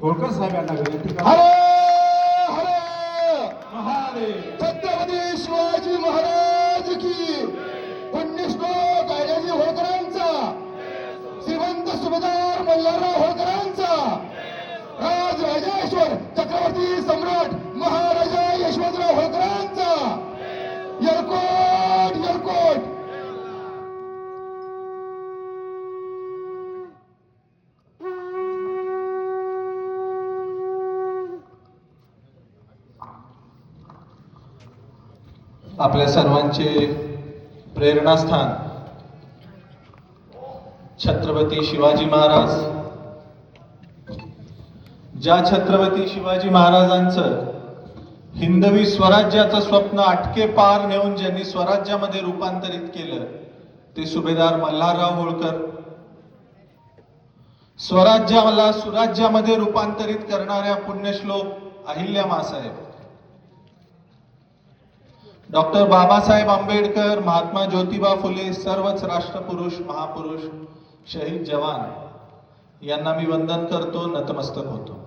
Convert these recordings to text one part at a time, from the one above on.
होळकर साहेब यांना विनंती करतो. हरे हरे महादेव. छत्रपती शिवाजी महाराज की. पुण्यश्लोक अहिल्याजी होळकरांचा, श्रीमंत सुभेदार मल्हारराव होळकरांचा, राजराजेश्वर चक्रवर्ती सम्राट महाराजा यशवंतराव होळकरांचा. येळकोट येळकोट. आपल्या सर्वांचे प्रेरणास्थान छत्रपती शिवाजी महाराज. ज्या छत्रपती शिवाजी महाराजांचं हिंदवी स्वराज्याचं स्वप्न अटके पार नेऊन ज्यांनी स्वराज्यामध्ये रूपांतरित केलं ते सुभेदार मल्हारराव होळकर. स्वराज्याला सुराज्यामध्ये रूपांतरित करणाऱ्या पुण्यश्लोक अहिल्या मासाहेब. डॉक्टर बाबासाहेब आंबेडकर, महात्मा ज्योतिबा फुले, सर्वच राष्ट्रपुरुष, महापुरुष, शहीद जवान यांना मी वंदन करतो, नतमस्तक होतो.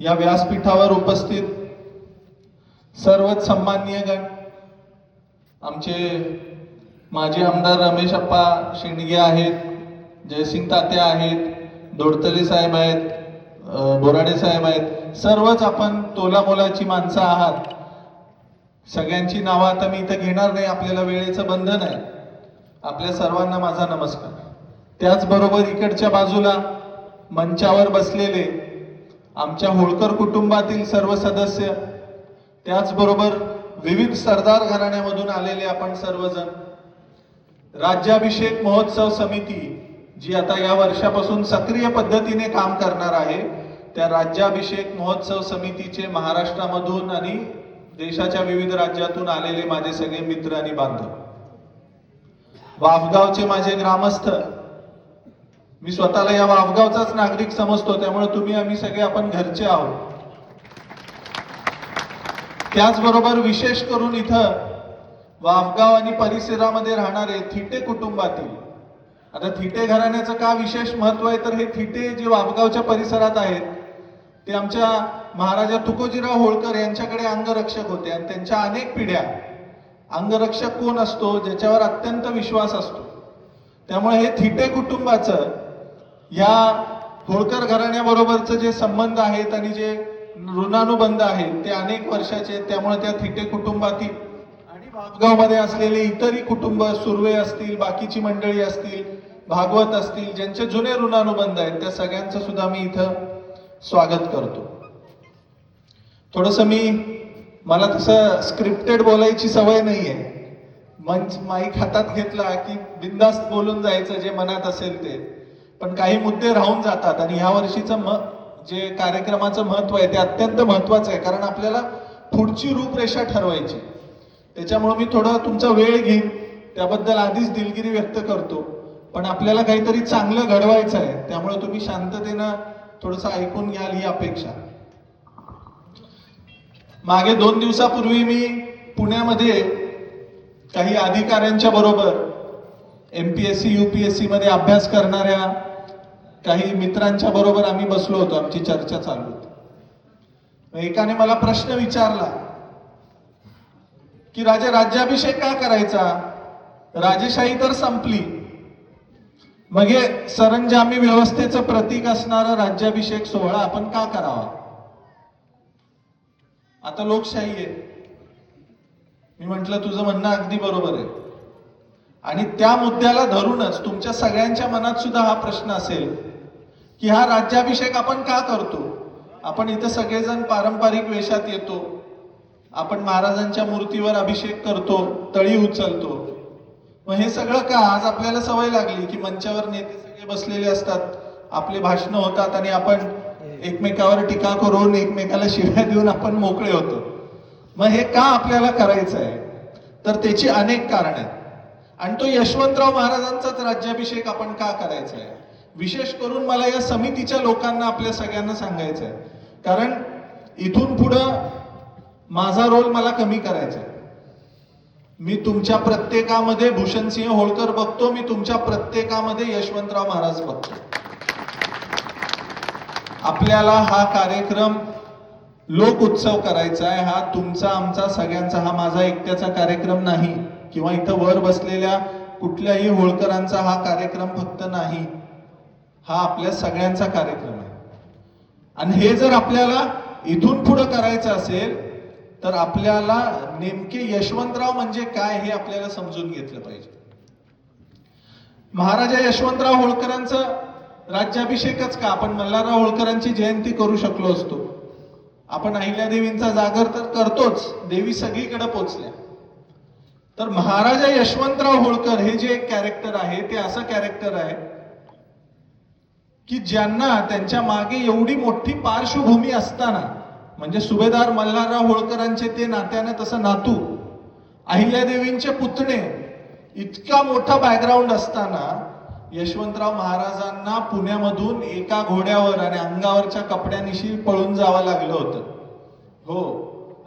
या व्यासपीठावर उपस्थित सर्वच सन्माननीय गण, आमचे माजी आमदार रमेश अप्पा शेंडगे आहेत, जयसिंग तात्या आहेत, दोडतले साहेब आहेत, बोराडे साहेब आहेत, सर्वच आपण तोलामोलाची माणसं आहात. सगळ्यांची नावं आता मी इथं घेणार नाही, आपल्याला वेळेचं बंधन आहे. आपल्या सर्वांना माझा नमस्कार. त्याचबरोबर इकडच्या बाजूला मंचावर बसलेले आमच्या होळकर कुटुंबातील सर्व सदस्य, त्याचबरोबर विविध सरदार घराण्यामधून आलेले आपण सर्वजण, राज्याभिषेक महोत्सव समिती जी आता या वर्षापासून सक्रिय पद्धतीने काम करणार आहे, त्या राज्याभिषेक महोत्सव समितीचे महाराष्ट्रामधून आणि देशाच्या विविध राज्यातून आलेले माझे सगळे मित्र आणि बांधव, वाफगावचे माझे ग्रामस्थ, मी स्वतःला या वाफगावचाच नागरिक समजतो, त्यामुळे तुम्ही आम्ही सगळे आपण घरचे आहोत. त्याचबरोबर विशेष करून इथं वाफगाव आणि परिसरामध्ये राहणारे थिटे कुटुंबातील, आता थिटे घराण्याचं का विशेष महत्व आहे तर हे थिटे जे वाफगावच्या परिसरात आहेत ते आमच्या महाराजा तुकोजीराव होळकर यांच्याकडे अंगरक्षक होते आणि त्यांच्या अनेक पिढ्या. अंगरक्षक कोण असतो? ज्याच्यावर अत्यंत विश्वास असतो. त्यामुळे हे थिटे कुटुंबाचं या होळकर घराण्याबरोबरचं जे संबंध आहेत आणि जे ऋणानुबंध आहेत ते अनेक वर्षाचे आहेत. त्यामुळे त्या थिटे कुटुंबातील आणि वाफगावमध्ये असलेले इतरही कुटुंब, सुर्वे असतील, बाकीची मंडळी असतील, भागवत असतील, ज्यांचे जुने ऋणानुबंध आहेत, त्या सगळ्यांचं सुद्धा मी इथं स्वागत करतो. थोडंसं मला तसं स्क्रिप्टेड बोलायची सवय नाहीये. मंच माईक हातात घेतला की बिनधास्त बोलून जायचं जे मनात असेल ते, पण काही मुद्दे राहून जातात आणि ह्या वर्षीचं जे कार्यक्रमाचं महत्व आहे ते अत्यंत महत्वाचं आहे, कारण आपल्याला पुढची रूपरेषा ठरवायची. त्याच्यामुळे मी थोडा तुमचा वेळ घेईन, त्याबद्दल आधीच दिलगिरी व्यक्त करतो. पण आपल्याला काहीतरी चांगलं घडवायचं आहे, त्यामुळे तुम्ही शांततेनं थोडंसं ऐकून घ्याल ही अपेक्षा. मागे 2 दिवसापूर्वी मी पुण्यामध्ये काही अधिकाऱ्यांच्या बरोबर MPSC UPSC मध्ये अभ्यास करणाऱ्या काही मित्रांच्या बरोबर आम्ही बसलो होतो, आमची चर्चा चालू होती. एकाने मला प्रश्न विचारला की राज्याभिषेक का करायचा? राजेशाही तर संपली, मग हे सरंजामी व्यवस्थेचं प्रतीक असणारा राज्याभिषेक सोहळा आपण का करावा? आता लोकशाही आहे. मी म्हंटल तुझं म्हणणं अगदी बरोबर आहे. आणि त्या मुद्द्याला धरूनच तुमच्या सगळ्यांच्या मनात सुद्धा हा प्रश्न असेल की हा राज्याभिषेक आपण का करतो? आपण इथं सगळेजण पारंपरिक वेशात येतो, आपण महाराजांच्या मूर्तीवर अभिषेक करतो, तळी उचलतो. मग हे सगळं का? आज आपल्याला सवय लागली की मंचावर नेते सगळे बसलेले असतात, आपले भाषणं होतात आणि आपण एकमेकावर टीका करून एकमेकाला शिव्या देऊन आपण मोकळे होतो. मग हे का आपल्याला करायचं आहे? तर त्याची अनेक कारण आहेत. आणि तो यशवंतराव महाराजांचाच राज्याभिषेक आपण का करायचा आहे? विशेष करून मला या समितीच्या लोकांना, आपल्या सगळ्यांना सांगायचं आहे, कारण इथून पुढं माझा रोल मला कमी करायचा आहे. मी तुमच्या प्रत्येकामध्ये भूषणसिंह होळकर बघतो, मी तुमच्या प्रत्येकामध्ये यशवंतराव महाराज बघतो. आपल्याला हा कार्यक्रम लोक उत्सव करायचा आहे. हा तुमचा आमचा सगळ्यांचा, हा माझा एकट्याचा कार्यक्रम नाही किंवा इथं वर बसलेल्या कुठल्याही होळकरांचा हा कार्यक्रम फक्त नाही. हा आपल्या सगळ्यांचा कार्यक्रम आहे. आणि हे जर आपल्याला इथून पुढे करायचं असेल तर आपल्याला नेमके यशवंतराव म्हणजे काय हे आपल्याला समजून घेतलं पाहिजे. महाराजा यशवंतराव होळकरांचं राज्याभिषेकच का, आपण मल्हारराव होळकरांची जयंती करू शकलो असतो. आपण अहिल्यादेवींचा जागर तर करतोच, देवी सगळीकडे पोचल्या. तर महाराजा यशवंतराव होळकर हे जे कॅरेक्टर आहे ते असं कॅरेक्टर आहे की ज्यांना त्यांच्या मागे एवढी मोठी पार्श्वभूमी असताना, म्हणजे सुभेदार मल्हारराव होळकरांचे ते नात्याने तसं नातू, अहिल्यादेवींचे पुतणे, इतका मोठा बॅकग्राऊंड असताना यशवंतराव महाराजांना पुण्यामधून एका घोड्यावर आणि अंगावरच्या कपड्यानिशी पळून जावं लागलं होतं. हो,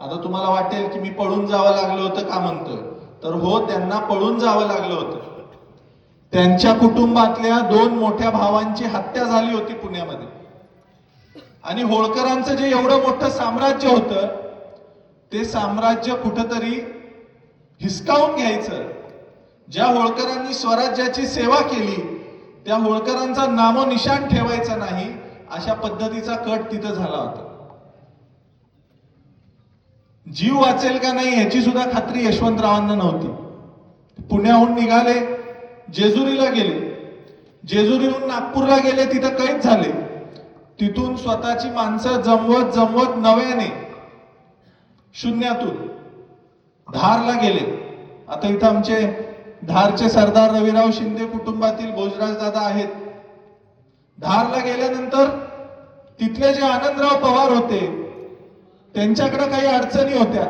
आता तुम्हाला वाटेल की मी पळून जावं लागलं होतं का म्हणतोय, तर हो, त्यांना पळून जावं लागलं होतं. त्यांच्या कुटुंबातल्या 2 मोठ्या भावांची हत्या झाली होती पुण्यामध्ये. आणि होळकरांचं जे एवढं मोठं साम्राज्य होतं ते साम्राज्य कुठंतरी हिसकावून घ्यायचं. ज्या होळकरांनी स्वराज्याची सेवा केली त्या होळकरांचा नामोनिशाण ठेवायचा नाही, अशा पद्धतीचा कट तिथं झाला होता. जीव वाचेल का नाही याची सुद्धा खात्री यशवंतरावांना नव्हती. पुण्याहून निघाले, जेजुरीला गेले, जेजुरीहून नागपूरला गेले, तिथं कैद झाले. तिथून स्वतःची माणसं जमवत जमवत नव्याने शून्यातून धारला गेले. आता इथं आमचे धारचे सरदार रविराव शिंदे कुटुंबातील भोजराज दादा आहेत. धारला गेल्यानंतर तिथले जे आनंदराव पवार होते त्यांच्याकडे काही अडचणी होत्या.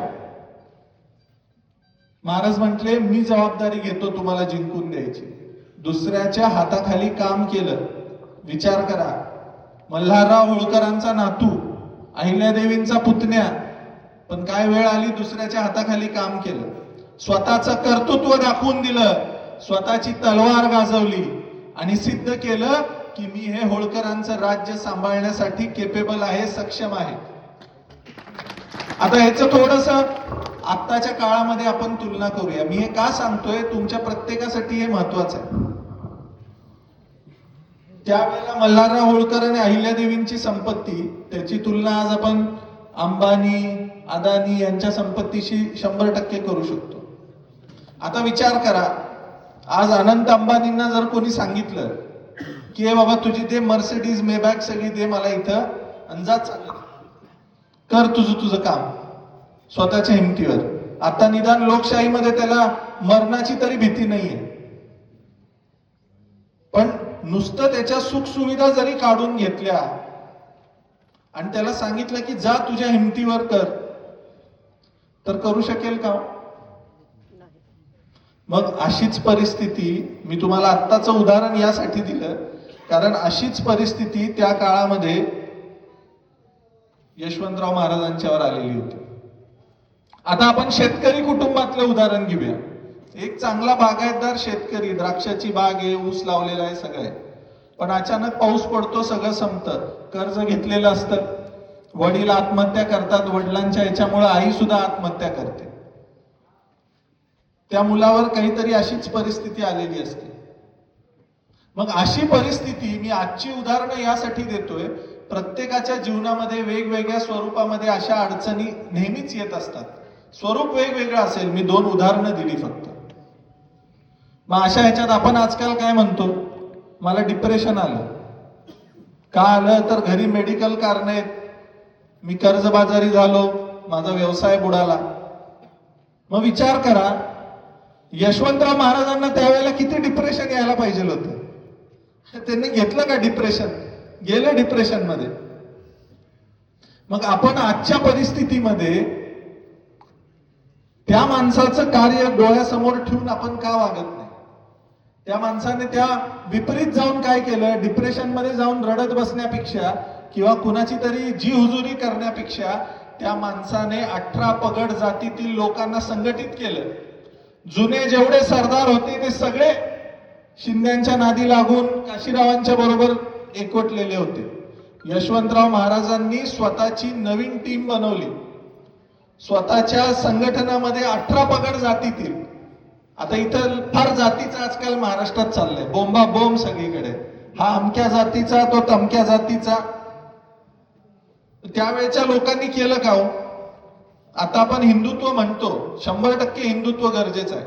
महाराज म्हटले, मी जबाबदारी घेतो तुम्हाला जिंकून द्यायची. दुसऱ्याच्या हाताखाली काम केलं. विचार करा, मल्हारराव होळकरांचा नातू, अहिल्यादेवींचा पुतण्या, पण काय वेळ आली दुसऱ्याच्या हाताखाली काम केलं. स्वतःचं कर्तृत्व दाखवून दिलं, स्वतःची तलवार गाजवली आणि सिद्ध केलं की मी हे होळकरांचं राज्य सांभाळण्यासाठी केपेबल आहे, सक्षम आहे. आता ह्याचं थोडस आत्ताच्या काळामध्ये आपण तुलना करूया. मी हे का सांगतोय, तुमच्या प्रत्येकासाठी हे महत्वाचं आहे. त्यावेळेला मल्हारराव होळकर आणि अहिल्यादेवींची संपत्ती, त्याची तुलना आज आपण अंबानी, अदानी यांच्या संपत्तीशी 100% करू शकतो. आता विचार करा, आज अनंत अंबानींना जर कोणी सांगितलं की हे बाबा तुझी ते मर्सिडीज मेबॅक सगळी दे मला इथं आणि जा चाललं, कर तुझं काम स्वतःच्या हिमतीवर. आता निदान लोकशाहीमध्ये त्याला मरणाची तरी भीती नाहीये. पण नुसतं त्याच्या सुखसुविधा जरी काढून घेतल्या आणि त्याला सांगितलं की जा तुझ्या हिमतीवर कर, तर करू शकेल का? मग अशीच परिस्थिती, मी तुम्हाला आत्ताचं उदाहरण यासाठी दिलं कारण अशीच परिस्थिती त्या काळामध्ये यशवंतराव महाराजांच्यावर आलेली होती. आता आपण शेतकरी कुटुंबातलं उदाहरण घेऊया. एक चांगला बागायतदार शेतकरी, द्राक्षाची बाग आहे, ऊस लावलेला आहे, सगळं आहे. पण अचानक पाऊस पडतो, सगळं संपतं. कर्ज घेतलेलं असतं, वडील आत्महत्या करतात, वडिलांच्या याच्यामुळे आई सुद्धा आत्महत्या करते. त्या मुलावर काहीतरी अशीच परिस्थिती आलेली असते. मग अशी परिस्थिती मी आजची उदाहरणं यासाठी देतोय, प्रत्येकाच्या जीवनामध्ये वेगवेगळ्या स्वरूपामध्ये अशा अडचणी नेहमीच येत असतात. स्वरूप वेगवेगळं असेल, मी 2 उदाहरणं दिली फक्त. मग अशा ह्याच्यात आपण आजकाल काय म्हणतो, मला डिप्रेशन आलं. का आलं तर घरी मेडिकल कारण आहेत, मी कर्जबाजारी झालो, माझा व्यवसाय बुडाला. मग विचार करा, यशवंतराव महाराजांना त्यावेळेला किती डिप्रेशन यायला पाहिजे होतं. त्यांनी घेतलं का डिप्रेशन? गेले डिप्रेशन मध्ये. मग आपण आजच्या परिस्थितीमध्ये त्या माणसाचं कार्य डोळ्यासमोर ठेवून आपण का वागत नाही? त्या माणसाने त्या विपरीत जाऊन काय केलं, डिप्रेशन मध्ये जाऊन रडत बसण्यापेक्षा किंवा कुणाची तरी जी हुजुरी करण्यापेक्षा त्या माणसाने 18 पगड जातीतील लोकांना संघटित केलं. जुने जेवढे सरदार होते ते सगळे शिंद्यांच्या नादी लागून काशीरावांच्या बरोबर एकवटलेले होते. यशवंतराव महाराजांनी स्वतःची नवीन टीम बनवली. स्वतःच्या संघटनामध्ये 18 पगड जातीतील. आता इथं फार जातीचं आजकाल महाराष्ट्रात चाललंय, बोंबा बोंब सगळीकडे. हा अमक्या जातीचा, तो तमक्या जातीचा. त्यावेळेच्या लोकांनी केलं का हो? आता आपण हिंदुत्व म्हणतो, 100% हिंदुत्व गरजेचं आहे,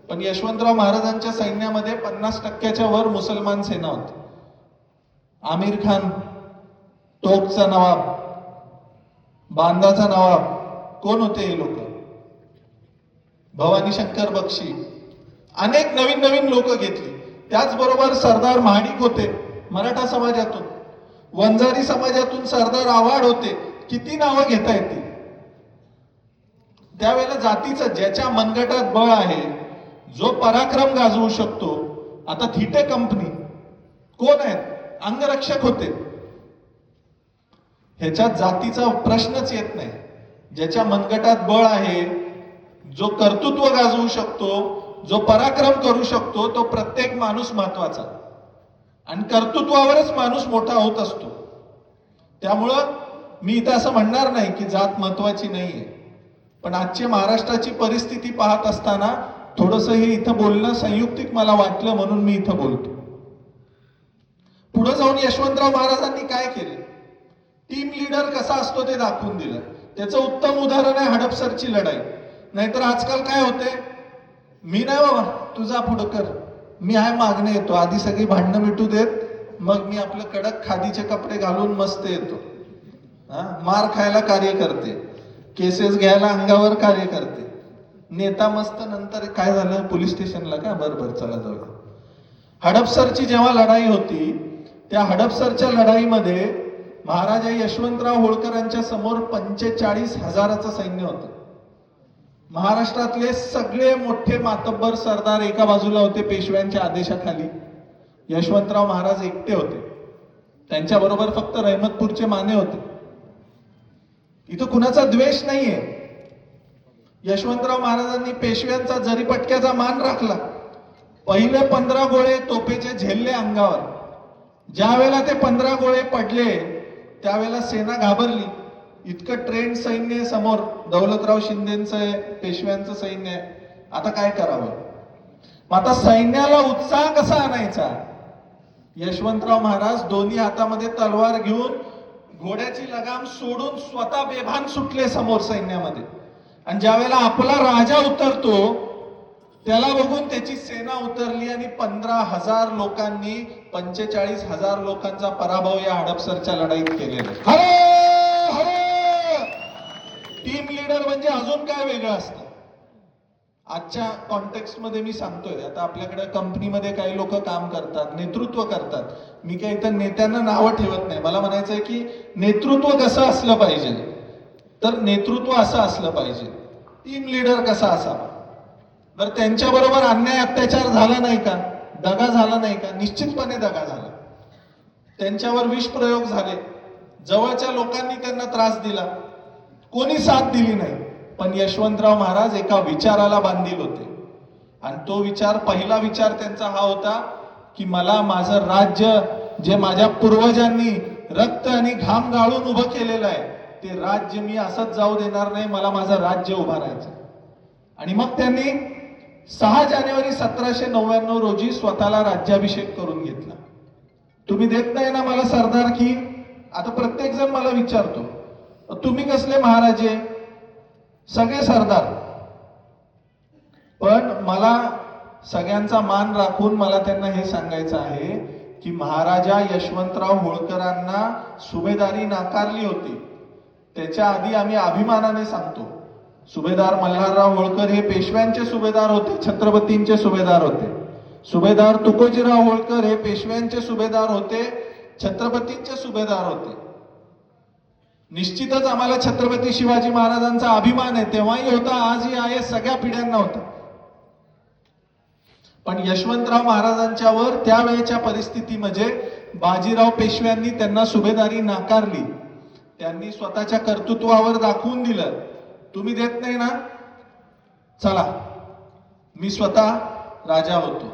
पण यशवंतराव महाराजांच्या सैन्यामध्ये 50%च्या वर मुसलमान सेना होती. आमिर खान, तोकचा नवाब, बांदाचा नवाब, कोण होते हे लोक? भवानी शंकर बक्षी, अनेक नवीन नवीन लोक घेतली. त्याचबरोबर सरदार महाडिक होते मराठा समाजातून, वंजारी समाजातून सरदार आव्हाड होते. किती नावं घेता येतील? त्यावेळेला जातीचं ज्याच्या मनगटात बळ आहे, जो पराक्रम गाजवू शकतो. आता थिटे कंपनी कोण आहेत? अंगरक्षक होते. ह्याच्यात जातीचा प्रश्नच येत नाही. ज्याच्या मनगटात बळ आहे, जो कर्तृत्व गाजवू शकतो, जो पराक्रम करू शकतो, तो प्रत्येक माणूस महत्वाचा. आणि कर्तृत्वावरच माणूस मोठा होत असतो. त्यामुळं मी इथं असं म्हणणार नाही की जात महत्वाची नाहीये, पण आजची महाराष्ट्राची परिस्थिती पाहत असताना थोडंसं हे इथं बोलणं संयुक्तिक मला वाटलं, म्हणून मी इथं बोलतो. पुढे जाऊन यशवंतराव महाराजांनी काय केले? टीम लीडर कसा असतो ते दाखवून दिलं. त्याचं उत्तम उदाहरण आहे हडपसरची लढाई. नाहीतर आजकाल काय होते, मी नाही बाबा, तुझा पुढं कर, मी आहे मागणे येतो, आधी सगळी भांडणं मिटू देत, मग मी आपलं कडक खादीचे कपडे घालून मस्त येतो. मार खायला कार्य करते, केसेस घ्यायला अंगावर कार्य करते. नेता मस्त, नंतर काय झालं, पोलीस स्टेशनला का, बरं चला जाऊ. हडपसरची जेव्हा लढाई होती, त्या हडपसरच्या लढाईमध्ये महाराजा यशवंतराव होळकरांच्या समोर 45,000चं सैन्य होतं. महाराष्ट्रातले सगळे मोठे मातब्बर सरदार एका बाजूला होते पेशव्यांच्या आदेशाखाली. यशवंतराव महाराज एकटे होते. त्यांच्याबरोबर फक्त रहमतपूरचे माने होते. इथं कुणाचा द्वेष नाहीये. यशवंतराव महाराजांनी पेशव्यांचा जरीपटक्याचा मान राखला. पहिले 15 गोळे तोफेचे झेलले अंगावर. ज्या वेळेला ते 15 गोळे पडले, त्यावेळेला सेना घाबरली. इतकं ट्रेंड सैन्य समोर, दौलतराव शिंदेचं पेशव्यांचं सैन्य आहे, आता काय करावं? आता सैन्याला उत्साह कसा आणायचा? यशवंतराव महाराज दोन्ही हातामध्ये तलवार घेऊन घोड्याची लगाम सोडून स्वतः बेभान सुटले समोर सैन्यामध्ये. आणि ज्या वेळेला आपला राजा उतरतो, त्याला बघून त्याची सेना उतरली आणि 15,000 लोकांनी 45,000 लोकांचा पराभव या हडपसरच्या लढाईत केलेला. टीम लीडर म्हणजे अजून काय वेगळं असतं. आजच्या कॉन्टेक्स्ट मध्ये मी सांगतोय, आता आपल्याकडे कंपनीमध्ये काही लोक काम करतात, नेतृत्व करतात. मी काही इथं नेत्यांना नावं ठेवत नाही. मला म्हणायचंय की नेतृत्व कसं असलं पाहिजे, तर नेतृत्व असं असलं पाहिजे. टीम लीडर कसा असावा? तर त्यांच्याबरोबर अन्याय अत्याचार झाला नाही का? दगा झाला नाही का? निश्चितपणे दगा झाला. त्यांच्यावर विषप्रयोग झाले. जवळच्या लोकांनी त्यांना त्रास दिला. कोणी साथ दिली नाही. पण यशवंतराव महाराज एका विचाराला बांधील होते. आणि तो विचार, पहिला विचार त्यांचा हा होता की मला माझं राज्य, जे माझ्या पूर्वजांनी रक्त आणि घाम गाळून उभं केलेलं आहे, ते राज्य मी असंच जाऊ देणार नाही. मला माझं राज्य उभारायचं. आणि मग त्यांनी 6 जानेवारी 1799 रोजी स्वतःला राज्याभिषेक करून घेतला. तुम्ही देत नाही ना मला सरदारकी? आता प्रत्येक जण मला विचारतो, तुम्ही कसले महाराजे? सगळे सरदार. पण मला सगळ्यांचा मान राखून मला त्यांना हे सांगायचं आहे की महाराजा यशवंतराव होळकरांना सुभेदारी नाकारली होती. त्याच्या आधी आम्ही अभिमानाने सांगतो, सुभेदार मल्हारराव होळकर हे पेशव्यांचे सुभेदार होते, छत्रपतींचे सुभेदार होते. सुभेदार तुकोजीराव होळकर हे पेशव्यांचे सुभेदार होते, छत्रपतींचे सुभेदार होते. निश्चितच आम्हाला छत्रपती शिवाजी महाराजांचा अभिमान आहे. तेव्हाही होता, आजही आहे, सगळ्या पिढ्यांना होता. पण यशवंतराव महाराजांच्यावर त्यावेळेच्या परिस्थितीमध्ये बाजीराव पेशव्यांनी त्यांना सुभेदारी नाकारली. त्यांनी स्वतःच्या कर्तृत्वावर दाखवून दिलं, तुम्ही देत नाही ना, चला मी स्वतः राजा होतो.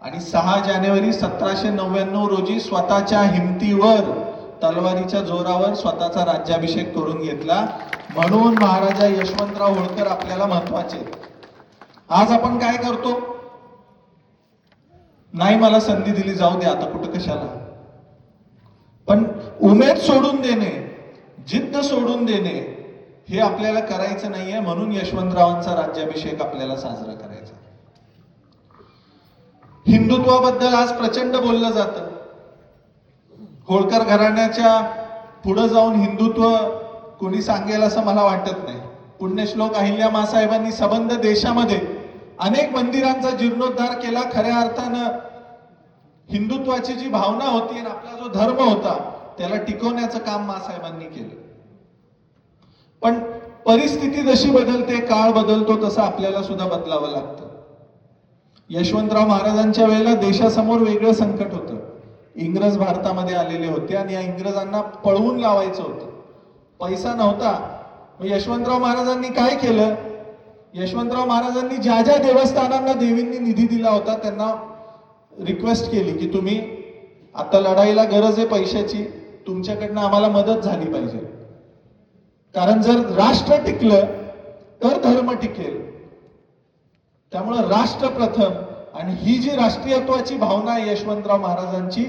आणि 6 जानेवारी 1799 रोजी स्वतःच्या हिमतीवर तलवारीच्या जोरावर स्वतःचा राज्याभिषेक करून घेतला. म्हणून महाराजा यशवंतराव होळकर आपल्याला महत्वाचे आहेत. आज आपण काय करतो? नाही मला संधी दिली, जाऊ दे आता, कुठं कशाला. पण उमेद सोडून देणे, जिद्द सोडून देणे हे आपल्याला करायचं नाहीये. म्हणून यशवंतरावांचा राज्याभिषेक आपल्याला साजरा करायचा. हिंदुत्वाबद्दल आज प्रचंड बोललं जातं. होळकर घराण्याच्या पुढे जाऊन हिंदुत्व कोणी सांगेल असं मला वाटत नाही. पुण्यश्लोक अहिल्यामाँ साहेबांनी संबंध देशामध्ये अनेक मंदिरांचा जीर्णोद्धार केला. खऱ्या अर्थानं हिंदुत्वाची जी भावना होती आणि आपला जो धर्म होता त्याला टिकवण्याचं काम माँसाहेबांनी केलं. पण परिस्थिती जशी बदलते, काळ बदलतो, तसं आपल्याला सुद्धा बदलावं लागतं. यशवंतराव महाराजांच्या वेळेला देशासमोर वेगळं संकट होतं. इंग्रज भारतामध्ये आलेले होते आणि या इंग्रजांना पळवून लावायचं होतं. पैसा नव्हता. मग यशवंतराव महाराजांनी काय केलं? यशवंतराव महाराजांनी ज्या ज्या देवस्थानांना देवींनी निधी दिला होता त्यांना रिक्वेस्ट केली की तुम्ही आता लढाईला गरज आहे पैशाची, तुमच्याकडनं आम्हाला मदत झाली पाहिजे. कारण जर राष्ट्र टिकलं तर धर्म टिकेल. त्यामुळे राष्ट्र प्रथम, आणि ही जी राष्ट्रीयत्वाची भावना आहे यशवंतराव महाराजांची,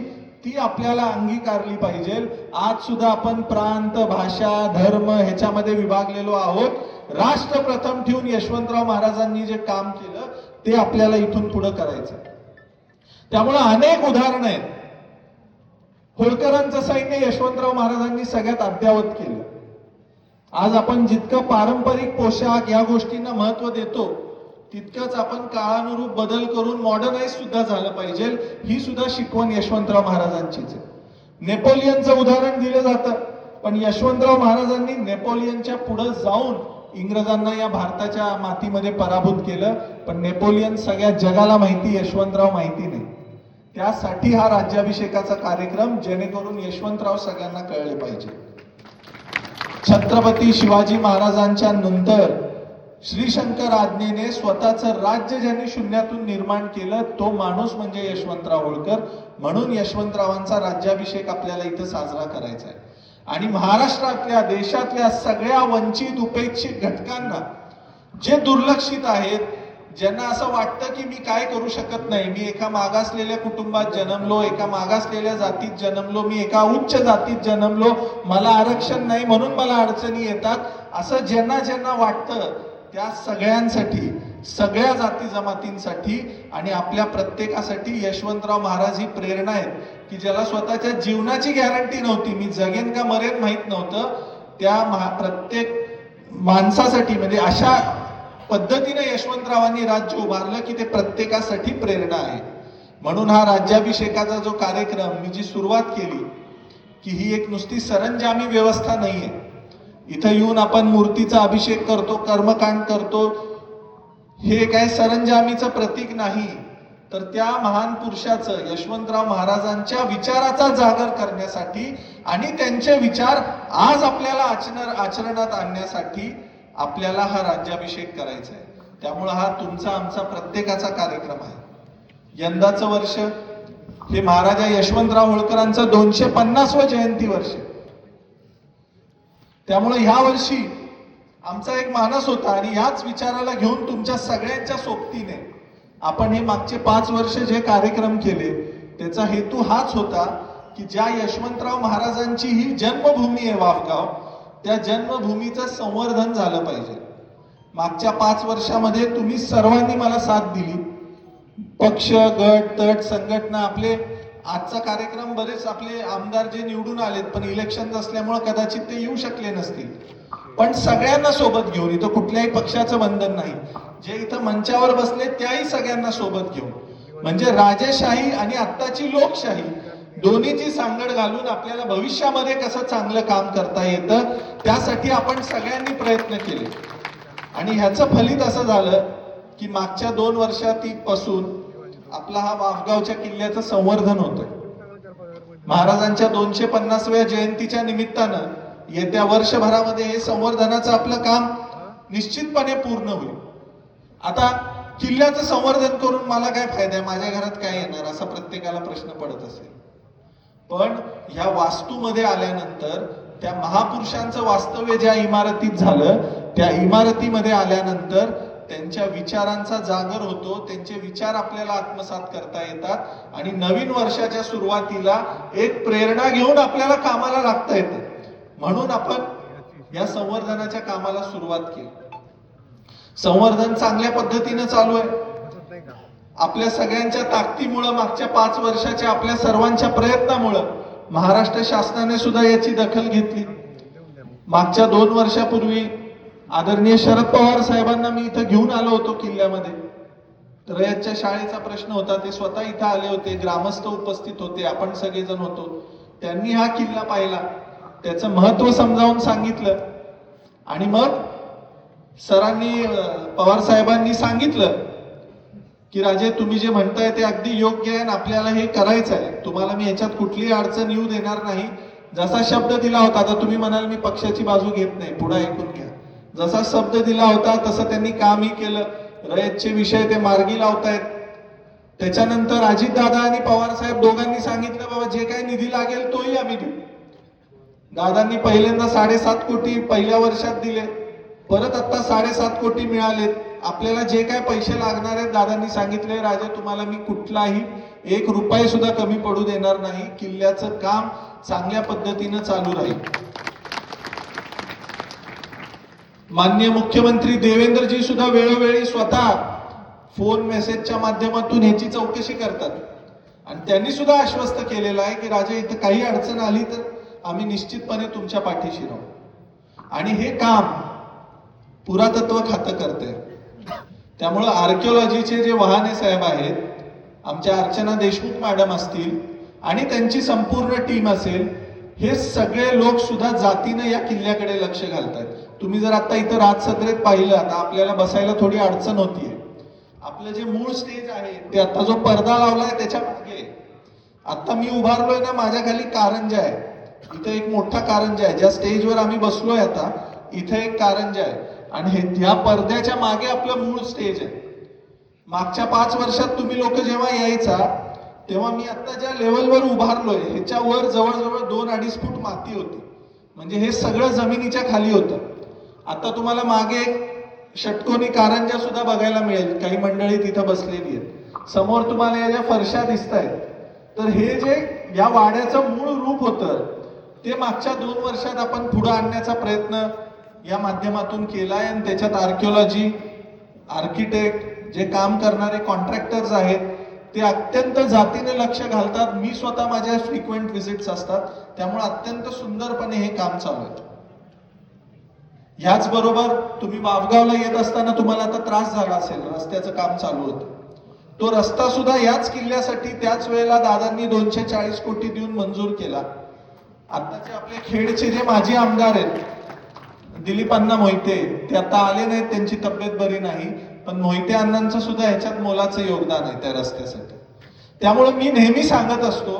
ती आपल्याला अंगीकारली पाहिजे. आज सुद्धा आपण प्रांत, भाषा, धर्म ह्याच्यामध्ये विभागलेलो आहोत. राष्ट्र प्रथम ठेवून यशवंतराव महाराजांनी जे काम केलं ते आपल्याला इथून पुढे करायचं. त्यामुळे अनेक उदाहरणं आहेत. होळकरांचं सैन्य यशवंतराव महाराजांनी सगळ्यात अद्यावत केलं. आज आपण जितकं पारंपरिक पोशाख या गोष्टींना महत्व देतो तितकंच आपण काळानुरूप बदल करून मॉडर्नाइज सुद्धा झालं पाहिजे. ही सुद्धा शिकवण यशवंतराव महाराजांचीच आहे. नेपोलियनचं उदाहरण दिलं जातं, पण यशवंतराव महाराजांनी नेपोलियनच्या पुढे जाऊन इंग्रजांना या भारताच्या मातीमध्ये पराभूत केलं. पण नेपोलियन सगळ्या जगाला माहिती, यशवंतराव माहिती नाही. त्यासाठी हा राज्याभिषेकाचा कार्यक्रम, जेणेकरून यशवंतराव सगळ्यांना कळले पाहिजे. छत्रपती शिवाजी महाराजांच्या नंतर श्रीशंकर आज्ञेने स्वतःचं राज्य ज्यांनी शून्यातून निर्माण केलं तो माणूस म्हणजे यशवंतराव होळकर. म्हणून यशवंतरावांचा राज्याभिषेक आपल्याला इथं साजरा करायचा आहे. आणि महाराष्ट्रातल्या, देशातल्या सगळ्या वंचित उपेक्षित घटकांना, जे दुर्लक्षित आहेत, ज्यांना असं वाटतं की मी काय करू शकत नाही, मी एका मागासलेल्या कुटुंबात जन्मलो, एका मागासलेल्या जातीत जन्मलो, मी एका उच्च जातीत जन्मलो, मला आरक्षण नाही म्हणून मला अडचणी येतात, असं ज्यांना ज्यांना वाटतं त्या सगळ्यांसाठी, सगळ्या जाती जमातींसाठी आणि आपल्या प्रत्येकासाठी यशवंतराव महाराज ही प्रेरणा आहेत. की ज्याला स्वतःच्या जीवनाची गॅरंटी नव्हती, मी जगेन का मरेन माहित नव्हतं, त्या प्रत्येक माणसासाठी, म्हणजे अशा पद्धतीने यशवंतरावांनी राज्य उभारलं की ते प्रत्येकासाठी प्रेरणा आहे. म्हणून हा राज्याभिषेकाचा जो कार्यक्रम, मी जी सुरुवात केली की ही एक नुसती सरंजामी व्यवस्था नाहीये. इथं येऊन आपण मूर्तीचा अभिषेक करतो, कर्मकांड करतो, हे काय सरंजामीचं प्रतीक नाही, तर त्या महान पुरुषाचं, यशवंतराव महाराजांच्या विचाराचा जागर करण्यासाठी आणि त्यांचे विचार आज आपल्याला आचरणात आणण्यासाठी आपल्याला हा राज्याभिषेक करायचा आहे. त्यामुळे हा तुमचा, आमचा, प्रत्येकाचा कार्यक्रम आहे. यंदाचं वर्ष हे महाराजा यशवंतराव होळकरांचं 250वं जयंती वर्ष. त्यामुळे ह्या वर्षी आमचा एक मानस होता आणि याच विचाराला घेऊन तुमच्या सगळ्यांच्या सोबतीने आपण हे मागचे 5 वर्ष जे कार्यक्रम केले त्याचा हेतू हाच होता की ज्या यशवंतराव महाराजांची ही जन्मभूमी आहे वाफगाव, त्या जन्मभूमीचं संवर्धन झालं पाहिजे. मागच्या 5 वर्षामध्ये तुम्ही सर्वांनी मला साथ दिली. पक्ष, गट, तट, संघटना, आपले आजचा कार्यक्रम, बरेच आपले आमदार जे निवडून आलेत पण इलेक्शन असल्यामुळे कदाचित ते येऊ शकले नसतील, पण सगळ्यांना सोबत घेऊन, इथं कुठल्याही पक्षाचं बंधन नाही, जे इथं मंचावर बसले त्याही सगळ्यांना सोबत घेऊन, म्हणजे राजेशाही आणि आत्ताची लोकशाही दोन्हीची सांगड घालून आपल्याला भविष्यामध्ये कसं चांगलं काम करता येतं त्यासाठी आपण सगळ्यांनी प्रयत्न केले. आणि ह्याचं फलित असं झालं की मागच्या 2 वर्षापासून आपला हा वाफगावच्या किल्ल्याचं संवर्धन होतंय. महाराजांच्या 250व्या जयंतीच्या निमित्तानं येत्या वर्षभरामध्ये हे संवर्धनाचं आपलं काम निश्चितपणे पूर्ण होईल. आता किल्ल्याचं संवर्धन करून मला काय फायदा आहे, माझ्या घरात काय येणार, असा प्रत्येकाला प्रश्न पडत असेल. पण ह्या वास्तूमध्ये आल्यानंतर त्या महापुरुषांचं वास्तव्य ज्या इमारतीत झालं त्या इमारतीमध्ये आल्यानंतर त्यांच्या विचारांचा जागर होतो, त्यांचे विचार आपल्याला आत्मसात करता येतात आणि नवीन वर्षाच्या सुरुवातीला एक प्रेरणा घेऊन आपल्याला कामाला लागता येतं. म्हणून आपण या संवर्धनाच्या कामाला सुरुवात केली. संवर्धन चांगल्या पद्धतीने चालू आहे. आपल्या सगळ्यांच्या ताकदीमुळे, मागच्या 5 वर्षाच्या आपल्या सर्वांच्या प्रयत्नामुळे महाराष्ट्र शासनाने सुद्धा याची दखल घेतली. मागच्या 2 वर्षापूर्वी आदरणीय शरद पवार साहेबांना मी इथं घेऊन आलो होतो किल्ल्यामध्ये. रयतच्या शाळेचा प्रश्न होता, ते स्वतः इथं आले होते, ग्रामस्थ उपस्थित होते, आपण सगळेजण होतो. त्यांनी हा किल्ला पाहिला, त्याचं महत्व समजावून सांगितलं आणि मग सरांनी, पवार साहेबांनी सांगितलं की राजे तुम्ही जे म्हणताय ते अगदी योग्य आहे आणि आपल्याला हे करायचं आहे. तुम्हाला मी याच्यात कुठलीही अडचण येऊ देणार नाही. जसा शब्द दिला होता, आता तुम्ही म्हणाल मी पक्षाची बाजू घेत नाही, पुढे ऐकून घ्या. जसा शब्द दिला होता तसं त्यांनी कामही केलं. रयतचे विषय ते मार्गी लावतायत. त्याच्यानंतर अजितदादा आणि पवार साहेब दोघांनी सांगितलं बाबा जे काही निधी लागेल तोही आम्ही देऊ. दादांनी पहिल्यांदा 7.5 कोटी पहिल्या वर्षात दिले, परत आता 7.5 कोटी मिळालेत. आपल्याला जे काय पैसे लागणार आहेत दादांनी सांगितले राजे तुम्हाला मी कुठलाही 1 रुपया सुद्धा कमी पडू देणार नाही. किल्ल्याचं काम चांगल्या पद्धतीनं चालू राहील. माननीय मुख्यमंत्री देवेंद्रजी सुद्धा वेळोवेळी स्वतः फोन मेसेजच्या माध्यमातून ह्याची चौकशी करतात आणि त्यांनी सुद्धा आश्वस्त केलेलं आहे की राजे इथं काही अडचण आली तर आम्ही निश्चितपणे तुमच्या पाठीशी राहू. आणि हे काम पुरातत्व खातं करते. त्यामुळं आर्किओलॉजीचे जे वहाने साहेब आहेत, आमच्या अर्चना देशमुख मॅडम असतील आणि त्यांची संपूर्ण टीम असेल, हे सगळे लोक सुद्धा जातीनं या किल्ल्याकडे लक्ष घालतात. तुम्ही जर आता इथं राजसत्रेत पाहिलं, आता आपल्याला बसायला थोडी अडचण होतीये. आपलं जे मूळ स्टेज आहे ते आता जो पडदा लावलाय त्याच्या मागे आता मी उभारलोय ना, माझ्या खाली कारंजा आहे. इथं एक मोठा कारंजा आहे. ज्या स्टेजवर आम्ही बसलोय आता इथे एक कारंजा आहे आणि ह्या पडद्याच्या मागे आपलं मूळ स्टेज आहे. मागच्या 5 वर्षात तुम्ही लोक जेव्हा यायचा तेव्हा मी आता ज्या लेवलवर उभारलोय ह्याच्यावर जवळजवळ 2-2.5 फूट माती होती. म्हणजे हे सगळं जमिनीच्या खाली होतं. आता तुम्हाला मागे एक षटकोनी कारंजा सुद्धा बघायला मिळेल. काही मंडळी तिथं बसलेली आहेत. समोर तुम्हाला या ज्या फरशा दिसत आहेत, तर हे जे या वाड्याचं मूळ रूप होतं ते मागच्या 2 वर्षात आपण पुढे आणण्याचा प्रयत्न या माध्यमातून केलाय. आणि त्याच्यात आर्किओलॉजी, आर्किटेक्ट, जे काम करणारे कॉन्ट्रॅक्टर्स आहेत ते अत्यंत जातीने लक्ष घालतात. मी स्वतः माझ्या फ्रिक्वेंट व्हिजिट्स असतात, त्यामुळे अत्यंत सुंदरपणे हे काम चालू आहे. याचबरोबर तुम्ही वावगावला येत असताना तुम्हाला आता त्रास झाला असेल, रस्त्याचं काम चालू होतं. तो रस्ता सुद्धा याच किल्ल्यासाठी त्याच वेळेला दादांनी 240 कोटी देऊन मंजूर केला. आताचे आपले खेडचे जे माजी आमदार आहेत दिलीप अण्णा मोहिते, ते आता आले नाहीत, त्यांची तब्येत बरी नाही, पण मोहिते अण्णांचं सुद्धा ह्याच्यात मोलाचं योगदान आहे त्या रस्त्यासाठी. त्यामुळे मी नेहमी सांगत असतो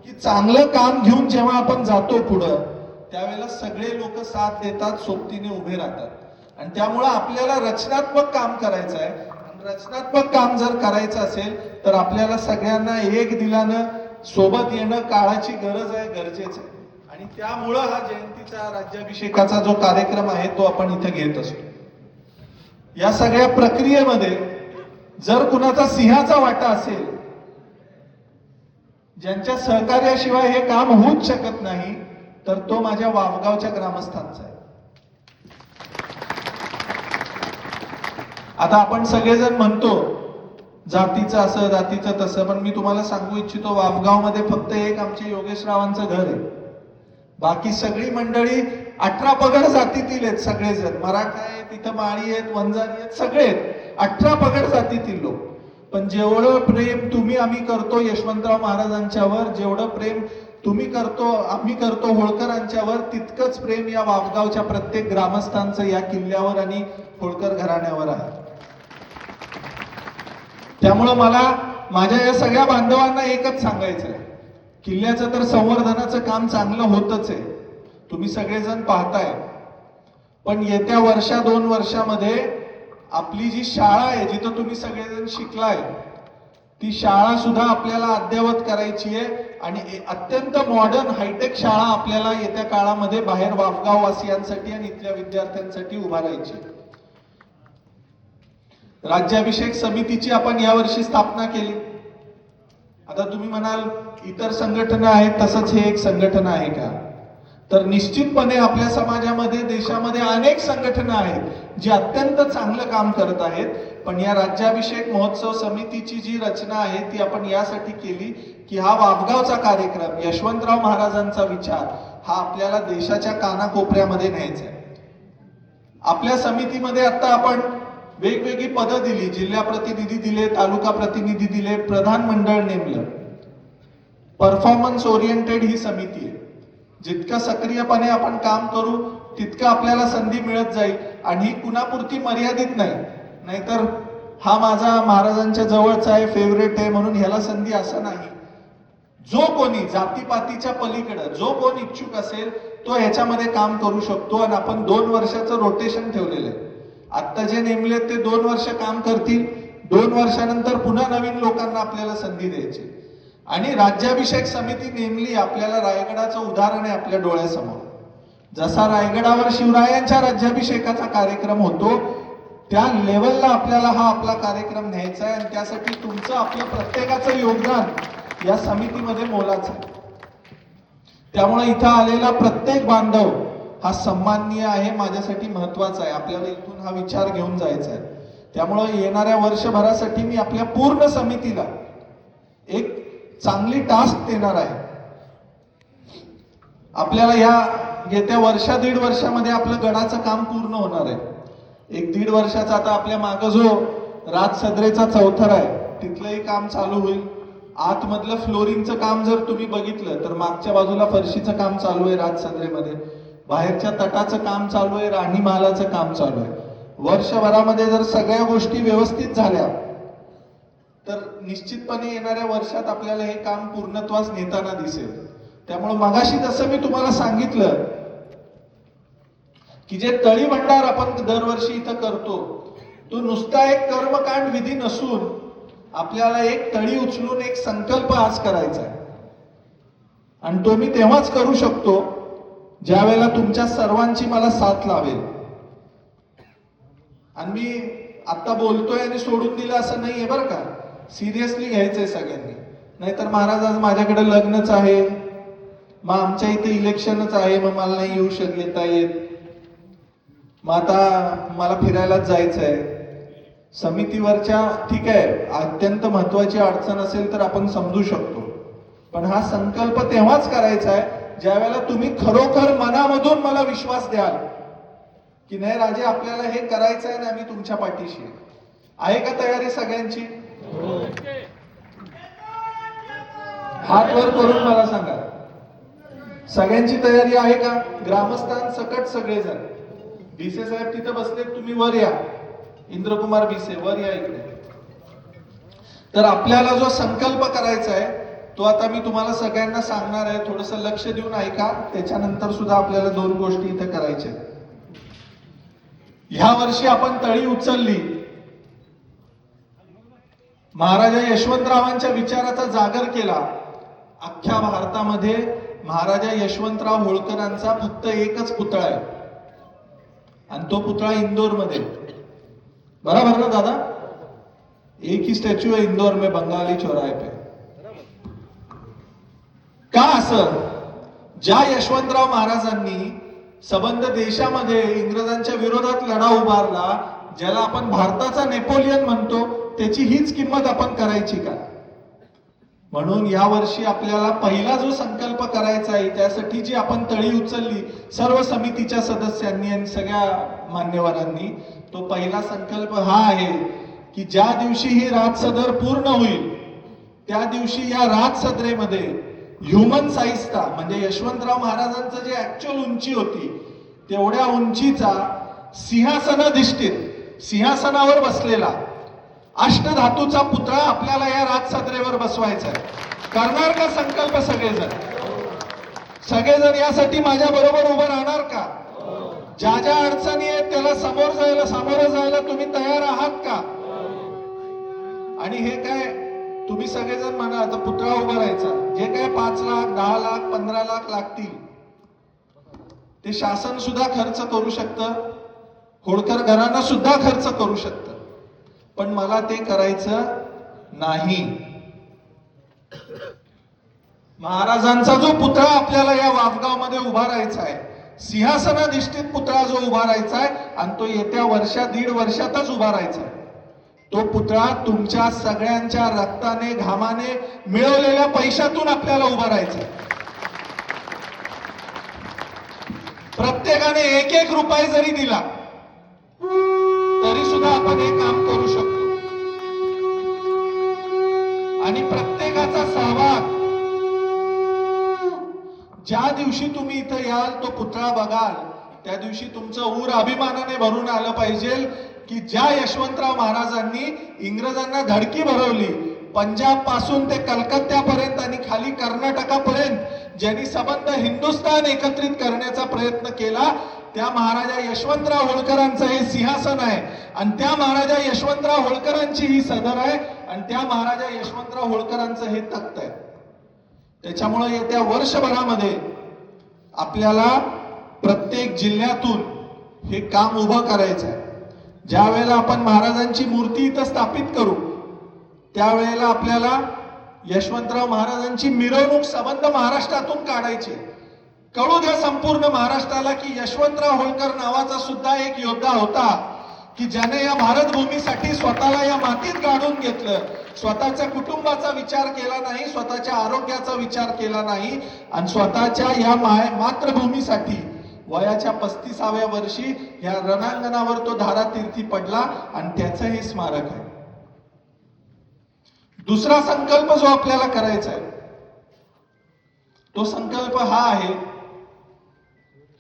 की चांगलं काम घेऊन जेव्हा आपण जातो पुढं त्यावेळेला सगळे लोक साथ देतात, सोबतीने उभे राहतात. आणि त्यामुळे आपल्याला रचनात्मक काम करायचं आहे. रचनात्मक काम जर करायचं असेल तर आपल्याला सगळ्यांना एक दिलानं सोबत येणं काळाची गरज आहे, गरजेचं आहे. आणि त्यामुळं हा जयंतीचा राज्याभिषेकाचा जो कार्यक्रम आहे तो आपण इथे घेत असतो. या सगळ्या प्रक्रियेमध्ये जर कुणाचा सिंहाचा वाटा असेल, ज्यांच्या सहकार्याशिवाय हे काम होऊच शकत नाही, तर तो माझ्या वावगावच्या ग्रामस्थांचा आहे. आता आपण सगळेजण म्हणतो जातीचं असं, जातीचं तसं, पण मी तुम्हाला सांगू इच्छितो वावगाव मध्ये फक्त एक आमचे योगेश रावांचं घर आहे. बाकी सगळी मंडळी 18 पगड जातीतील आहेत. सगळेजण मराठा आहेत, तिथं माळी आहेत, वंजारी आहेत, सगळे आहेत 18 पगड जातीतील लोक. पण जेवढं प्रेम तुम्ही आम्ही करतो यशवंतराव महाराजांच्यावर, जेवढं प्रेम तुम्ही करतो आम्ही करतो होळकरांच्यावर, तितकंच प्रेम या वावगावच्या प्रत्येक ग्रामस्थांचं या किल्ल्यावर आणि होळकर घराण्यावर आहे. त्यामुळं मला माझ्या या सगळ्या बांधवांना एकच सांगायचं आहे, किल्ल्याचं तर संवर्धनाचं काम चांगलं होतच आहे, तुम्ही सगळेजण पाहताय. पण येत्या 1-2 वर्षामध्ये आपली जी शाळा आहे, जिथं तुम्ही सगळेजण शिकलाय, ती शाळा सुद्धा आपल्याला अद्ययावत करायची आहे. आणि अत्यंत मॉडर्न हायटेक शाळा आपल्याला येत्या काळामध्ये बाहेर वाफगाव वासियांसाठी आणि इथल्या विद्यार्थ्यांसाठी उभारायची. राज्याभिषेक समितीची आपण यावर्षी स्थापना केली. आता तुम्ही म्हणाल इतर संघटना आहेत तसंच हे एक संघटना आहे का? तर निश्चितपणे आपल्या समाजामध्ये देशामध्ये अनेक संघटना आहेत जी अत्यंत चांगलं काम करत आहेत. पण या राज्याभिषेक महोत्सव समितीची जी रचना आहे ती आपण यासाठी केली की हा वाफगावचा कार्यक्रम, यशवंतराव महाराजांचा विचार हा आपल्याला देशाच्या कानाकोपऱ्यामध्ये न्यायचा आहे. आपल्या समितीमध्ये आता आपण वेगवेगळी पदं दिली, जिल्हा प्रतिनिधी दिले, तालुका प्रतिनिधी दिले, प्रधान मंडळ नेमलं. परफॉर्मन्स ओरिएंटेड ही समिती आहे. जितकं सक्रियपणे आपण काम करू तितकं आपल्याला संधी मिळत जाईल. आणि ही कुणापुरती मर्यादित नाही, नाहीतर हा माझा महाराजांच्या जवळचा आहे, फेवरेट आहे म्हणून ह्याला संधी असं नाही. जो कोणी जातीपातीच्या पलीकडे जो कोण इच्छुक असेल तो ह्याच्यामध्ये काम करू शकतो. आणि आपण 2 वर्षाचं रोटेशन ठेवलेलं आहे. आता जे नेमले ते 2 वर्ष काम करतील, 2 वर्षानंतर पुन्हा नवीन लोकांना आपल्याला संधी द्यायची. आणि राज्याभिषेक समिती नेमली आपल्याला रायगडाचं उदाहरण आहे आपल्या डोळ्यासमोर. जसा रायगडावर शिवरायांच्या राज्याभिषेकाचा कार्यक्रम होतो त्या लेवलला आपल्याला हा आपला कार्यक्रम न्यायचा आहे. आणि त्यासाठी तुमचं आपलं प्रत्येकाचं योगदान या समितीमध्ये मोलाचं आहे. त्यामुळे इथं आलेला प्रत्येक बांधव हा सन्माननीय आहे, माझ्यासाठी महत्वाचा आहे. आपल्याला इथून हा विचार घेऊन जायचा आहे. त्यामुळे येणाऱ्या वर्षभरासाठी मी आपल्या पूर्ण समितीला एक चांगली टास्क देणार आहे. आपल्याला या येत्या वर्षा 1.5 वर्षामध्ये आपलं गडाचं काम पूर्ण होणार आहे. 1-1.5 वर्षाचा आता आपल्या मागं जो राजसदरेचा चौथरा आहे तिथलंही काम चालू होईल. आतमधलं फ्लोरिंगचं काम जर तुम्ही बघितलं तर मागच्या बाजूला फरशीचं काम चालू आहे राजसदरेमध्ये, बाहेरच्या तटाचं काम चालू आहे, राणी महालाचं काम चालू आहे. वर्षभरामध्ये जर सगळ्या गोष्टी व्यवस्थित झाल्या तर निश्चितपणे येणाऱ्या वर्षात आपल्याला हे काम पूर्णत्वास नेताना दिसेल. त्यामुळे मगाशी जसं मी तुम्हाला सांगितलं की जे तळी भंडार आपण दरवर्षी इथं करतो तो नुसता एक कर्मकांड विधी नसून आपल्याला एक तळी उचलून एक संकल्प आज करायचा आहे. आणि तो मी तेव्हाच करू शकतो ज्या वेळेला तुमच्या सर्वांची मला साथ लावेल. आणि मी आता बोलतोय आणि सोडून दिलं असं नाहीये बरं का, सिरियसली घ्यायचंय सगळ्यांनी. नाहीतर महाराज आज माझ्याकडे लग्नच आहे, मग आमच्या इथे इलेक्शनच आहे, मग मला नाही येऊ शकता येत, मग आता मला फिरायलाच जायचंय. समितीवरच्या ठीक आहे अत्यंत महत्वाची अडचण असेल तर आपण समजू शकतो, पण हा संकल्प तेव्हाच करायचा आहे ज्या वेळेला तुम्ही खरोखर मनामधून मला विश्वास द्याल की नाही राजे आपल्याला हे करायचं आहे ना, आम्ही तुमच्या पाठीशी आहे. का तयारी सगळ्यांची? हात वर करून मला सांगा, सगळ्यांची तयारी आहे का? ग्रामस्थान सकट सगळेजण. भिसे साहेब तिथे बसले, तुम्ही वर या. इंद्रकुमार भिसे वर या इकडे. तर आपल्याला जो संकल्प करायचा आहे तो आता मी तुम्हाला सगळ्यांना सांगणार आहे. थोडंसं लक्ष देऊन ऐका, त्याच्यानंतर सुद्धा आपल्याला 2 गोष्टी इथे करायच्या. ह्या वर्षी आपण तळी उचलली, महाराजा यशवंतरावांच्या विचाराचा जागर केला. अख्ख्या भारतामध्ये महाराजा यशवंतराव होळकरांचा फक्त एकच पुतळा आहे आणि तो पुतळा इंदोरमध्ये. बराबर ना दादा? एक ही स्टॅच्यू है इंदौर में बंगाली चौराहे पे. का असं? ज्या यशवंतराव महाराजांनी संबंध देशामध्ये इंग्रजांच्या विरोधात लढा उभारला, ज्याला आपण भारताचा नेपोलियन म्हणतो, त्याची हीच किंमत आपण करायची का? म्हणून या वर्षी आपल्याला पहिला जो संकल्प करायचा आहे त्यासाठी जी आपण तळी उचलली सर्व समितीच्या सदस्यांनी आणि सगळ्या मान्यवरांनी, तो पहिला संकल्प हा आहे की ज्या दिवशी ही राजसदर पूर्ण होईल त्या दिवशी या राजसदरेमध्ये ह्युमन साईजचा म्हणजे यशवंतराव महाराजांचं जे ऍक्च्युअल उंची होती तेवढ्या उंचीचा सिंहासनाधिष्ठित सिंहासनावर बसलेला अष्टधातूचा पुतळा आपल्याला या राजसदरेवर बसवायचा आहे. करणार का संकल्प सगळेजण? सगळेजण यासाठी माझ्या बरोबर उभं राहणार का? ज्या ज्या अडचणी आहेत त्याला सामोरं जायला तुम्ही तयार आहात का? आणि हे काय तुम्ही सगळेजण म्हणा आता पुतळा उभा राहायचा, जे काय 5 लाख 10 लाख 15 लाख लागतील ते शासन सुद्धा खर्च करू शकतं, होळकर घराणं सुद्धा खर्च करू शकतं, पण मला ते करायचं नाही. महाराजांचा जो पुतळा आपल्याला या वाफगावमध्ये उभा राहायचा आहे, सिंहासनाधिष्ठित पुतळा जो उभा राहायचा आहे आणि तो येत्या दीड वर्षातच उभा राहायचा आहे, तो पुतळा तुमच्या सगळ्यांच्या रक्ताने घामाने मिळवलेल्या पैशातून आपल्याला उभा राहायचा आहे. प्रत्येकाने 1-1 रुपये जरी दिला तरी सुद्धा आपण हे काम करू शकतो. आणि प्रत्येकाचा सहभाग, ज्या दिवशी तुम्ही इथं याल तो पुतळा बघाल त्या दिवशी तुमचं ऊर अभिमानाने भरून आलं पाहिजे की ज्या यशवंतराव महाराजांनी इंग्रजांना धडकी भरवली, पंजाब पासून ते कलकत्त्यापर्यंत आणि खाली कर्नाटकापर्यंत ज्यांनी सबंध हिंदुस्थान एकत्रित करण्याचा प्रयत्न केला, त्या महाराजा यशवंतराव होळकरांचं हे सिंहासन आहे आणि त्या महाराजा यशवंतराव होळकरांची ही सदर आहे आणि त्या महाराजा यशवंतराव होळकरांचं हे तख्त आहे. त्याच्यामुळे येत्या वर्षभरामध्ये आपल्याला प्रत्येक जिल्ह्यातून हे काम उभं करायचं आहे. ज्या वेळेला आपण महाराजांची मूर्ती इथं स्थापित करू त्यावेळेला आपल्याला यशवंतराव महाराजांची मिरवणूक सबंध महाराष्ट्रातून काढायची. कळू द्या संपूर्ण महाराष्ट्राला की यशवंतराव होळकर नावाचा सुद्धा एक योद्धा होता की ज्याने या भारत भूमीसाठी स्वतःला या मातीत गाडून घेतलं, स्वतःच्या कुटुंबाचा विचार केला नाही, स्वतःच्या आरोग्याचा विचार केला नाही आणि स्वतःच्या या मातृभूमीसाठी वयाच्या 35व्या वर्षी या रणांगणावर तो धारातीर्थी पडला आणि त्याचं हे स्मारक आहे. दुसरा संकल्प जो आपल्याला करायचा आहे तो संकल्प हा आहे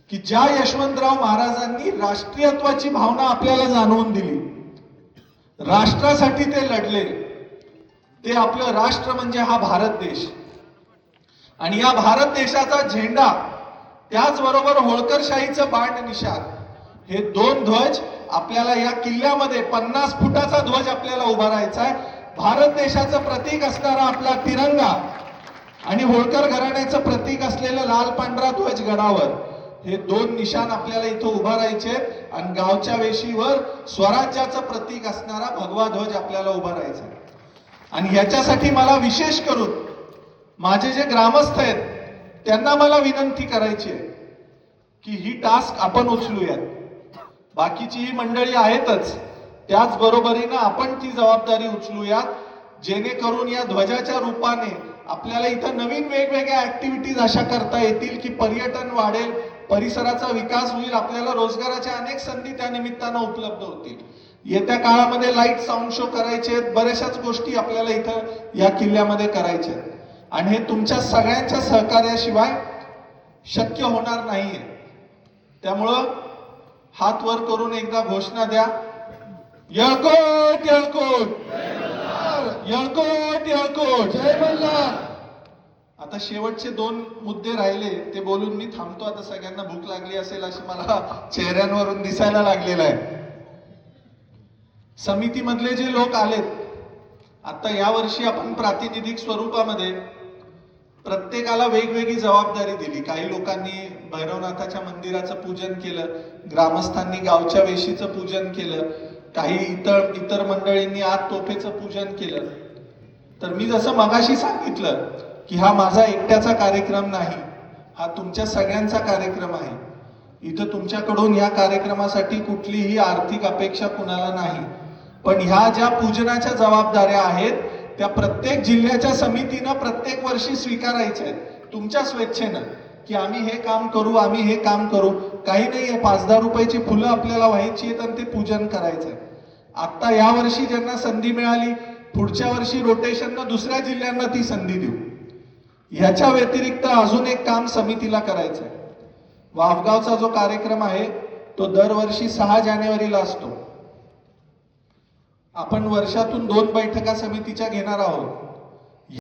की ज्या यशवंतराव महाराजांनी राष्ट्रीयत्वाची भावना आपल्याला जाणवून दिली, राष्ट्रासाठी ते लढले, ते आपलं राष्ट्र म्हणजे हा भारत देश आणि या भारत देशाचा झेंडा त्याचबरोबर होळकरशाहीचं बाण निशाण हे 2 ध्वज आपल्याला या किल्ल्यामध्ये 50 फुटाचा ध्वज आपल्याला उभा राहायचा आहे. भारत देशाचं प्रतीक असणारा आपला तिरंगा आणि होळकर घराण्याचं प्रतीक असलेलं लाल पांढरा ध्वज गडावर हे 2 निशाण आपल्याला इथं उभा राहायचे आणि गावच्या वेशीवर स्वराज्याचं प्रतीक असणारा भगवा ध्वज आपल्याला उभा राहायचा. आणि याच्यासाठी मला विशेष करून माझे जे ग्रामस्थ आहेत त्यांना मला विनंती करायची आहे की ही टास्क आपण उचलूयात. बाकीची ही मंडळी आहेतच, त्याचबरोबरीनं आपण ती जबाबदारी उचलूयात जेणेकरून या ध्वजाच्या रूपाने आपल्याला इथं नवीन वेगवेगळ्या ऍक्टिव्हिटीज अशा करता येतील की पर्यटन वाढेल, परिसराचा विकास होईल, आपल्याला रोजगाराच्या अनेक संधी त्या निमित्तानं उपलब्ध होतील. येत्या काळामध्ये लाईट साऊंड शो करायचे, बऱ्याचशाच गोष्टी आपल्याला इथं या किल्ल्यामध्ये करायच्या आणि हे तुमच्या सगळ्यांच्या सहकार्याशिवाय शक्य होणार नाहीये. त्यामुळं हात वर करून एकदा घोषणा द्या, येळकोट येळकोट येळकोट येळकोट जय मल्हार. आता शेवटचे 2 मुद्दे राहिले ते बोलून मी थांबतो. आता सगळ्यांना भूक लागली असेल अशी मला चेहऱ्यांवरून दिसायला लागलेलं आहे. समितीमधले जे लोक आलेत, आता यावर्षी आपण प्रातिनिधिक स्वरूपामध्ये प्रत्येकाला वेगवेगळी जबाबदारी दिली. काही लोकांनी भैरवनाथाच्या मंदिराचं पूजन केलं, ग्रामस्थांनी गावच्या वेशीचं पूजन केलं, काही इतर मंडळींनी आत तोफेचं पूजन केलं. तर मी जसं मगाशी सांगितलं की हा माझा एकट्याचा कार्यक्रम नाही, हा तुमच्या सगळ्यांचा कार्यक्रम आहे. इथं तुमच्याकडून या कार्यक्रमासाठी कुठलीही आर्थिक अपेक्षा कुणाला नाही, पण ह्या ज्या पूजनाच्या जबाबदाऱ्या आहेत त्या प्रत्येक जिल्ह्याच्या समितीनं प्रत्येक वर्षी स्वीकारायच्या आहेत तुमच्या स्वेच्छेनं की आम्ही हे काम करू, आम्ही हे काम करू. काही नाहीये, 5-10 रुपयाची फुलं आपल्याला व्हायची आहेत आणि ते पूजन करायचंय. आता यावर्षी ज्यांना संधी मिळाली पुढच्या वर्षी रोटेशननं दुसऱ्या जिल्ह्यांना ती संधी देऊ. ह्याच्या व्यतिरिक्त अजून एक काम समितीला करायचंय. वाफगावचा जो कार्यक्रम आहे तो दरवर्षी 6 जानेवारीला असतो. आपण वर्षातून 2 बैठका समितीच्या घेणार आहोत.